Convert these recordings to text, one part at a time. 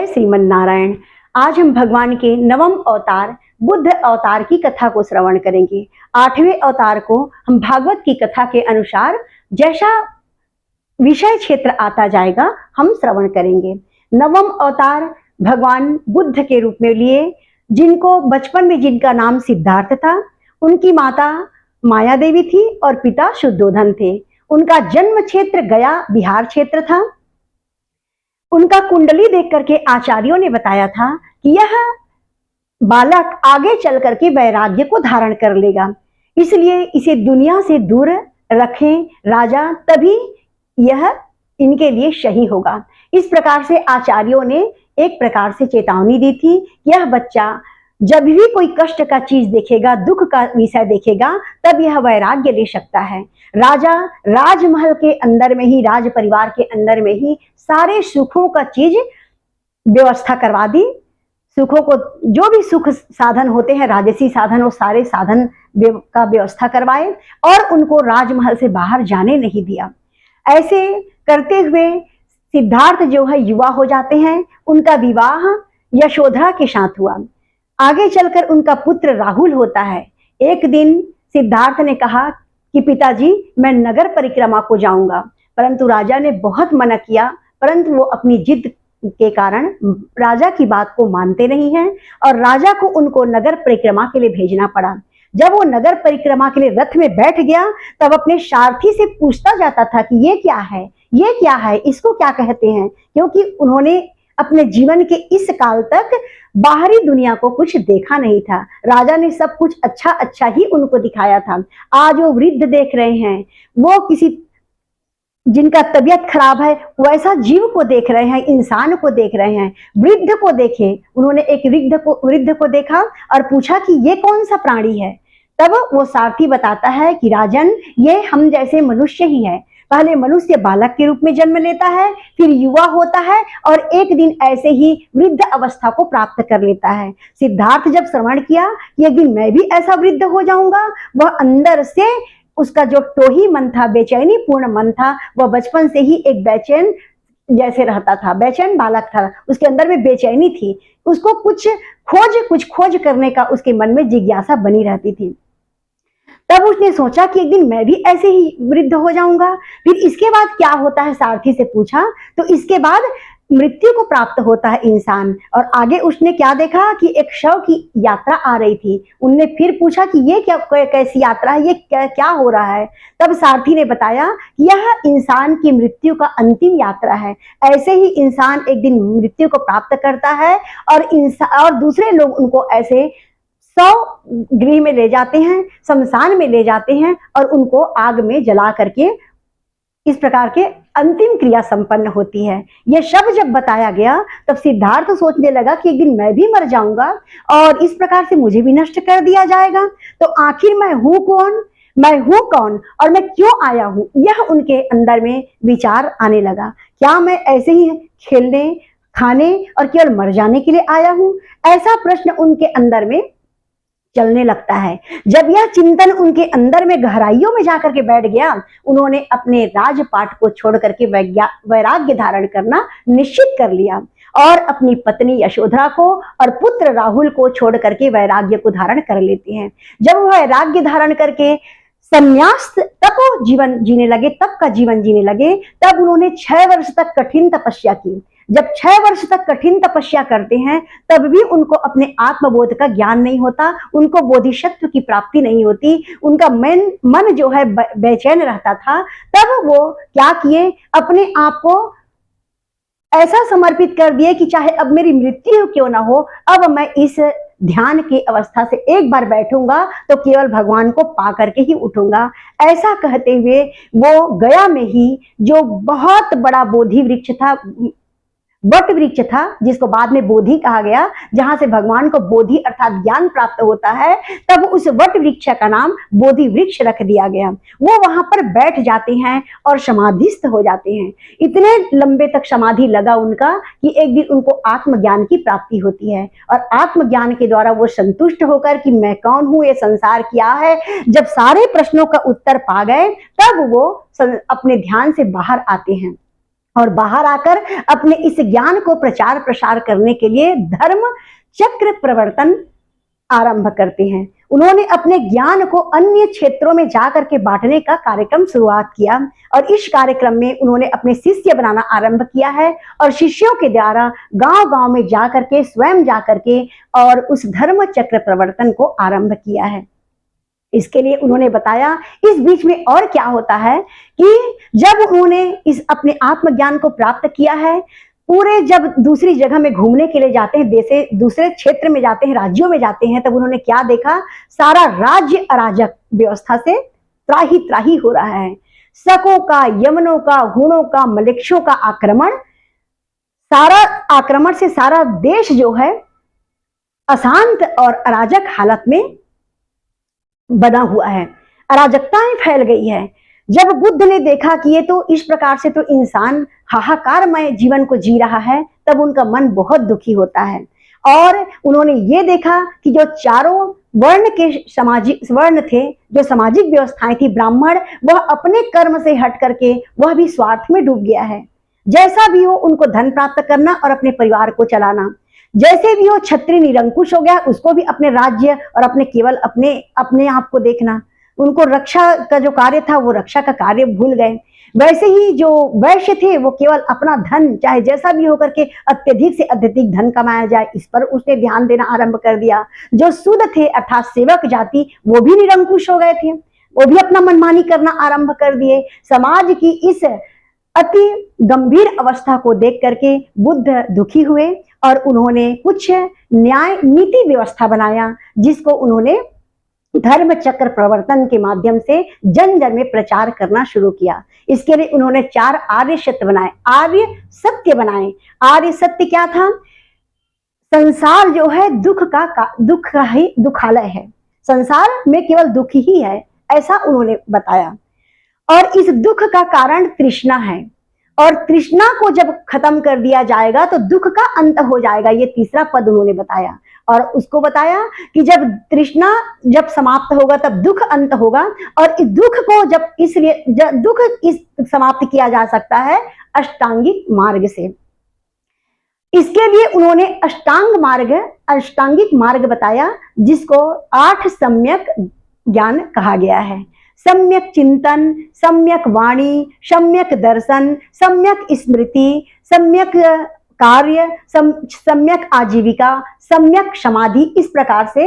जय श्रीमन नारायण। आज हम भगवान के नवम अवतार बुद्ध अवतार की कथा को श्रवण करेंगे। 8वें अवतार को हम भागवत की कथा के अनुसार जैसा विषय क्षेत्र आता जाएगा हम श्रवण करेंगे। नवम अवतार भगवान बुद्ध के रूप में लिए, जिनको बचपन में जिनका नाम सिद्धार्थ था, उनकी माता माया देवी थी और पिता शुद्धोधन थे। उनका जन्म क्षेत्र गया बिहार क्षेत्र था। उनका कुंडली देख करके आचार्यों ने बताया था कि यह बालक आगे चल करके वैराग्य को धारण कर लेगा, इसलिए इसे दुनिया से दूर रखें राजा, तभी यह इनके लिए सही होगा। इस प्रकार से आचार्यों ने एक प्रकार से चेतावनी दी थी कि यह बच्चा जब भी कोई कष्ट का चीज देखेगा, दुख का विषय देखेगा, तब यह वैराग्य ले सकता है। राजा राजमहल के अंदर में ही, राज परिवार के अंदर में ही सारे सुखों का चीज व्यवस्था करवा दी। सुखों को, जो भी सुख साधन होते हैं, राजसी साधन, वो सारे साधन का व्यवस्था करवाए और उनको राजमहल से बाहर जाने नहीं दिया। ऐसे करते हुए सिद्धार्थ जो है युवा हो जाते हैं। उनका विवाह यशोधरा के साथ हुआ। आगे चलकर उनका पुत्र राहुल होता है। एक दिन सिद्धार्थ ने कहा कि पिताजी मैं नगर परिक्रमा को जाऊंगा, परंतु राजा ने बहुत मना किया, परंतु वो अपनी जिद के कारण राजा की बात को मानते नहीं हैं और राजा को उनको नगर परिक्रमा के लिए भेजना पड़ा। जब वो नगर परिक्रमा के लिए रथ में बैठ गया, तब अपने सारथी से पूछता जाता था कि ये क्या है, ये क्या है, इसको क्या कहते हैं, क्योंकि उन्होंने अपने जीवन के इस काल तक बाहरी दुनिया को कुछ देखा नहीं था। राजा ने सब कुछ अच्छा अच्छा ही उनको दिखाया था। आज वो वृद्ध देख रहे हैं, वो किसी जिनका तबीयत खराब है वैसा जीव को देख रहे हैं, इंसान को देख रहे हैं। वृद्ध को देखे, उन्होंने एक वृद्ध को देखा और पूछा कि ये कौन सा प्राणी है। तब वो सारथी बताता है कि राजन, ये हम जैसे मनुष्य ही है। पहले मनुष्य बालक के रूप में जन्म लेता है, फिर युवा होता है और एक दिन ऐसे ही वृद्ध अवस्था को प्राप्त कर लेता है। सिद्धार्थ जब श्रवण किया कि एक दिन मैं भी ऐसा वृद्ध हो जाऊंगा, वह अंदर से उसका जो टोही मन था, बेचैनी पूर्ण मन था, वह बचपन से ही एक बेचैन जैसे रहता था, बेचैन बालक था, उसके अंदर में बेचैनी थी। उसको कुछ खोज करने का उसके मन में जिज्ञासा बनी रहती थी। तब उसने सोचा कि एक दिन मैं भी ऐसे ही वृद्ध हो जाऊंगा। फिर इसके बाद क्या होता है, सारथी से पूछा, तो इसके बाद मृत्यु को प्राप्त होता है इंसान। और आगे उसने क्या देखा कि एक शव की यात्रा आ रही थी। उनने फिर पूछा कि ये क्या, कैसी यात्रा है, ये क्या हो रहा है। तब सारथी ने बताया कि यह इंसान की मृत्यु का अंतिम यात्रा है। ऐसे ही इंसान एक दिन मृत्यु को प्राप्त करता है और दूसरे लोग उनको ऐसे 100 गृह में ले जाते हैं, शमशान में ले जाते हैं और उनको आग में जला करके इस प्रकार के अंतिम क्रिया संपन्न होती है। यह सब जब बताया गया, तब सिद्धार्थ सोचने लगा कि एक दिन मैं भी मर जाऊंगा और इस प्रकार से मुझे भी नष्ट कर दिया जाएगा, तो आखिर मैं हूं कौन, मैं हूं कौन और मैं क्यों आया हूं, यह उनके अंदर में विचार आने लगा। क्या मैं ऐसे ही खेलने, खाने और केवल मर जाने के लिए आया हूं? ऐसा प्रश्न उनके अंदर में चलने लगता है। जब यह चिंतन उनके अंदर में गहराइयों में जाकर के बैठ गया, उन्होंने अपने राजपाट को छोड़ करके वैराग्य धारण करना निश्चित कर लिया और अपनी पत्नी यशोधरा को और पुत्र राहुल को छोड़ करके वैराग्य को धारण कर लेते हैं। जब वह वैराग्य धारण करके संन्यास तक जीवन जीने लगे, तब का जीवन जीने लगे, तब उन्होंने 6 वर्ष तक कठिन तपस्या की। जब 6 वर्ष तक कठिन तपस्या करते हैं, तब भी उनको अपने आत्मबोध का ज्ञान नहीं होता, उनको बोधिसत्व की प्राप्ति नहीं होती, उनका मन जो है बेचैन रहता था। तब वो क्या किए, अपने आप को ऐसा समर्पित कर दिए कि चाहे अब मेरी मृत्यु क्यों ना हो, अब मैं इस ध्यान की अवस्था से एक बार बैठूंगा तो केवल भगवान को पा करके ही उठूंगा। ऐसा कहते हुए वो गया में ही जो बहुत बड़ा बोधि वृक्ष था, वट वृक्ष था, जिसको बाद में बोधि कहा गया, जहां से भगवान को बोधि अर्थात ज्ञान प्राप्त होता है, तब उस वट वृक्ष का नाम बोधि वृक्ष रख दिया गया। वो वहां पर बैठ जाते हैं और समाधिस्थ हो जाते हैं। इतने लंबे तक समाधि लगा उनका कि एक दिन उनको आत्मज्ञान की प्राप्ति होती है और आत्मज्ञान के द्वारा वो संतुष्ट होकर कि मैं कौन हूं, ये संसार क्या है, जब सारे प्रश्नों का उत्तर पा गए, तब वो अपने ध्यान से बाहर आते हैं। और बाहर आकर अपने इस ज्ञान को प्रचार प्रसार करने के लिए धर्म चक्र प्रवर्तन आरंभ करते हैं। उन्होंने अपने ज्ञान को अन्य क्षेत्रों में जाकर के बांटने का कार्यक्रम शुरुआत किया और इस कार्यक्रम में उन्होंने अपने शिष्य बनाना आरंभ किया है और शिष्यों के द्वारा गांव-गांव में जाकर के स्वयं जाकर के और उस धर्म चक्र प्रवर्तन को आरंभ किया है। इसके लिए उन्होंने बताया, इस बीच में और क्या होता है कि जब उन्होंने इस अपने आत्मज्ञान को प्राप्त किया है, पूरे जब दूसरी जगह में घूमने के लिए जाते हैं, देशे दूसरे क्षेत्र में जाते हैं, राज्यों में जाते हैं, तब उन्होंने क्या देखा, सारा राज्य अराजक व्यवस्था से त्राही त्राही हो रहा है। शकों का, यमनों का, हुणों का, मलेच्छों का आक्रमण, सारा आक्रमण से सारा देश जो है अशांत और अराजक हालत में बना हुआ है, अराजकताएं फैल गई है। जब बुद्ध ने देखा कि ये तो इस प्रकार से तो इंसान हाहाकारमय जीवन को जी रहा है, तब उनका मन बहुत दुखी होता है और उन्होंने ये देखा कि जो चारों वर्ण के सामाजिक वर्ण थे, जो सामाजिक व्यवस्थाएं थी, ब्राह्मण, वह अपने कर्म से हट करके वह भी स्वार्थ में डूब गया है। जैसा भी हो उनको धन प्राप्त करना और अपने परिवार को चलाना, जैसे भी हो क्षत्रिय निरंकुश हो गया, उसको भी अपने राज्य और अपने केवल अपने आप को देखना, उनको रक्षा का जो कार्य था वो रक्षा का कार्य भूल गए। वैसे ही जो वैश्य थे वो केवल अपना धन चाहे जैसा भी होकर के अत्यधिक से अत्यधिक धन कमाया जाए, इस पर उसने ध्यान देना आरंभ कर दिया। जो शुद्ध थे अर्थात सेवक जाति, वो भी निरंकुश हो गए थे, वो भी अपना मनमानी करना आरंभ कर दिए। समाज की इस अति गंभीर अवस्था को देख करके बुद्ध दुखी हुए और उन्होंने कुछ न्याय नीति व्यवस्था बनाया, जिसको उन्होंने धर्म चक्र प्रवर्तन के माध्यम से जन जन में प्रचार करना शुरू किया। इसके लिए उन्होंने 4 आर्य सत्य बनाए, आर्य सत्य बनाए। आर्य सत्य क्या था? संसार जो है दुख का ही दुखालय है, संसार में केवल दुख ही है, ऐसा उन्होंने बताया। और इस दुख का कारण तृष्णा है और तृष्णा को जब खत्म कर दिया जाएगा तो दुख का अंत हो जाएगा, ये तीसरा पद उन्होंने बताया। और उसको बताया कि जब तृष्णा जब समाप्त होगा तब दुख अंत होगा और इस दुख को जब इसलिए दुख इस समाप्त किया जा सकता है अष्टांगिक मार्ग से। इसके लिए उन्होंने अष्टांगिक मार्ग बताया, जिसको 8 सम्यक ज्ञान कहा गया है। सम्यक चिंतन, सम्यक वाणी, सम्यक दर्शन, सम्यक स्मृति, सम्यक कार्य, सम्यक आजीविका, सम्यक समाधि। इस प्रकार से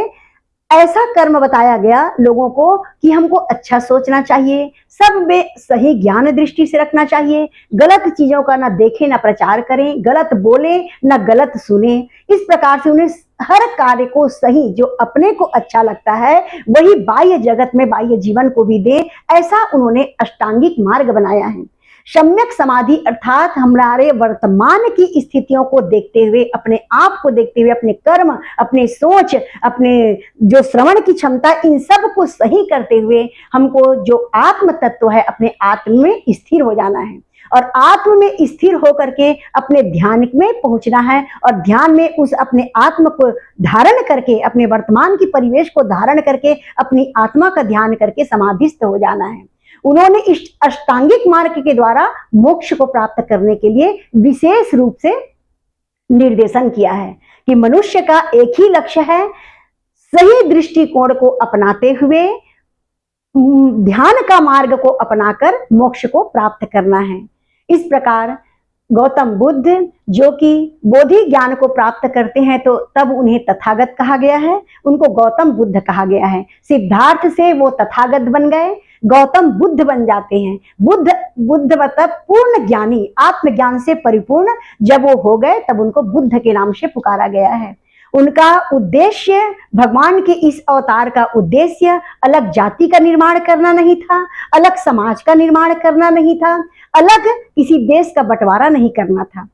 ऐसा कर्म बताया गया लोगों को कि हमको अच्छा सोचना चाहिए, सब में सही ज्ञान दृष्टि से रखना चाहिए, गलत चीजों का ना देखें ना प्रचार करें, गलत बोले ना गलत सुने। इस प्रकार से उन्हें हर कार्य को सही, जो अपने को अच्छा लगता है वही बाह्य जगत में बाह्य जीवन को भी दे, ऐसा उन्होंने अष्टांगिक मार्ग बनाया है। सम्यक समाधि अर्थात हमारे वर्तमान की स्थितियों को देखते हुए, अपने आप को देखते हुए, अपने कर्म, अपने सोच, अपने जो श्रवण की क्षमता, इन सब को सही करते हुए हमको जो आत्म तत्व है अपने आत्म में स्थिर हो जाना है और आत्म में स्थिर होकर के अपने ध्यान में पहुंचना है और ध्यान में उस अपने आत्म को धारण करके, अपने वर्तमान की परिवेश को धारण करके अपनी आत्मा का ध्यान करके समाधिस्थ हो जाना है। उन्होंने इस अष्टांगिक मार्ग के द्वारा मोक्ष को प्राप्त करने के लिए विशेष रूप से निर्देशन किया है कि मनुष्य का एक ही लक्ष्य है, सही दृष्टिकोण को अपनाते हुए ध्यान का मार्ग को अपनाकर मोक्ष को प्राप्त करना है। इस प्रकार गौतम बुद्ध जो कि बोधि ज्ञान को प्राप्त करते हैं तो तब उन्हें तथागत कहा गया है, उनको गौतम बुद्ध कहा गया है। सिद्धार्थ से वो तथागत बन गए, गौतम बुद्ध बन जाते हैं। बुद्ध मतलब पूर्ण ज्ञानी, आत्मज्ञान से परिपूर्ण जब वो हो गए तब उनको बुद्ध के नाम से पुकारा गया है। उनका उद्देश्य, भगवान के इस अवतार का उद्देश्य अलग जाति का निर्माण करना नहीं था, अलग समाज का निर्माण करना नहीं था, अलग किसी देश का बंटवारा नहीं करना था।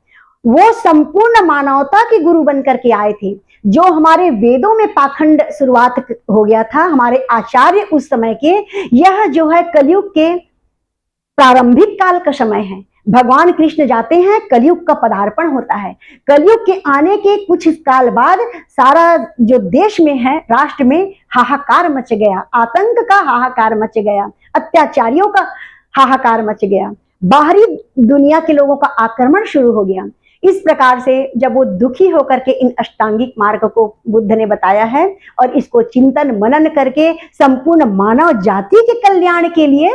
वो संपूर्ण मानवता के गुरु बनकर के आए थे। जो हमारे वेदों में पाखंड शुरुआत हो गया था, हमारे आचार्य उस समय के, यह जो है कलयुग के प्रारंभिक काल का समय है। भगवान कृष्ण जाते हैं, कलयुग का पदार्पण होता है। कलयुग के आने के कुछ काल बाद सारा जो देश में है, राष्ट्र में हाहाकार मच गया, आतंक का हाहाकार मच गया, अत्याचारियों का हाहाकार मच गया। बाहरी दुनिया के लोगों का आक्रमण शुरू हो गया। इस प्रकार से जब वो दुखी होकर के इन अष्टांगिक मार्ग को बुद्ध ने बताया है और इसको चिंतन मनन करके संपूर्ण मानव जाति के कल्याण के लिए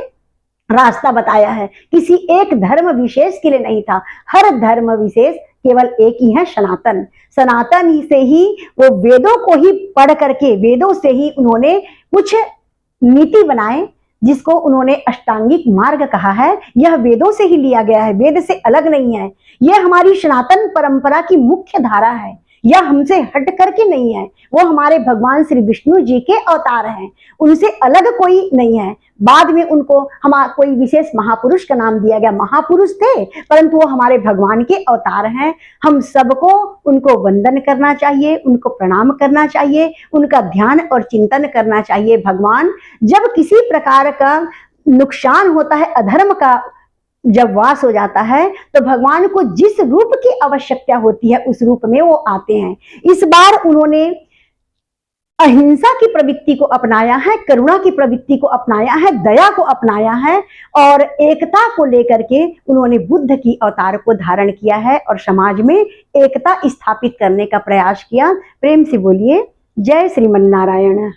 रास्ता बताया है, किसी एक धर्म विशेष के लिए नहीं था। हर धर्म विशेष केवल एक ही है, सनातन। सनातन ही से ही वो वेदों को ही पढ़ करके, वेदों से ही उन्होंने कुछ नीति बनाए जिसको उन्होंने अष्टांगिक मार्ग कहा है। यह वेदों से ही लिया गया है, वेद से अलग नहीं है। यह हमारी सनातन परंपरा की मुख्य धारा है, यह हमसे हट करके नहीं है। वो हमारे भगवान श्री विष्णु जी के अवतार हैं, उनसे अलग कोई नहीं है। बाद में उनको कोई विशेष महापुरुष का नाम दिया गया, महापुरुष थे परंतु वो हमारे भगवान के अवतार हैं। हम सबको उनको वंदन करना चाहिए, उनको प्रणाम करना चाहिए, उनका ध्यान और चिंतन करना चाहिए। भगवान जब किसी प्रकार का नुकसान होता है, अधर्म का जब वास हो जाता है, तो भगवान को जिस रूप की आवश्यकता होती है उस रूप में वो आते हैं। इस बार उन्होंने अहिंसा की प्रवृत्ति को अपनाया है, करुणा की प्रवृत्ति को अपनाया है, दया को अपनाया है और एकता को लेकर के उन्होंने बुद्ध की अवतार को धारण किया है और समाज में एकता स्थापित करने का प्रयास किया। प्रेम से बोलिए जय श्रीमन नारायण।